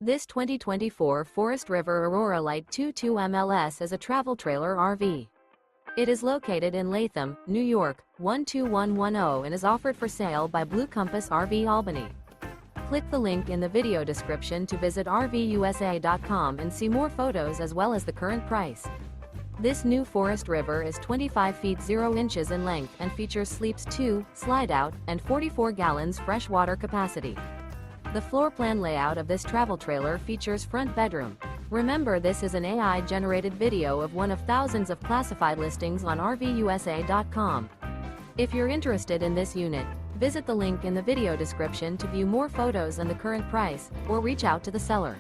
This 2024 Forest River Aurora Light 22 MLS is a travel trailer RV. It is located in Latham, New York, 12110 and is offered for sale by Blue Compass RV Albany. Click the link in the video description to visit RVUSA.com and see more photos as well as the current price. This new Forest River is 25 feet 0 inches in length and features sleeps 2, Slideout, and 44 gallons fresh water capacity. The floor plan layout of this travel trailer features front bedroom. Remember, this is an AI-generated video of one of thousands of classified listings on RVUSA.com. If you're interested in this unit, visit the link in the video description to view more photos and the current price, or reach out to the seller.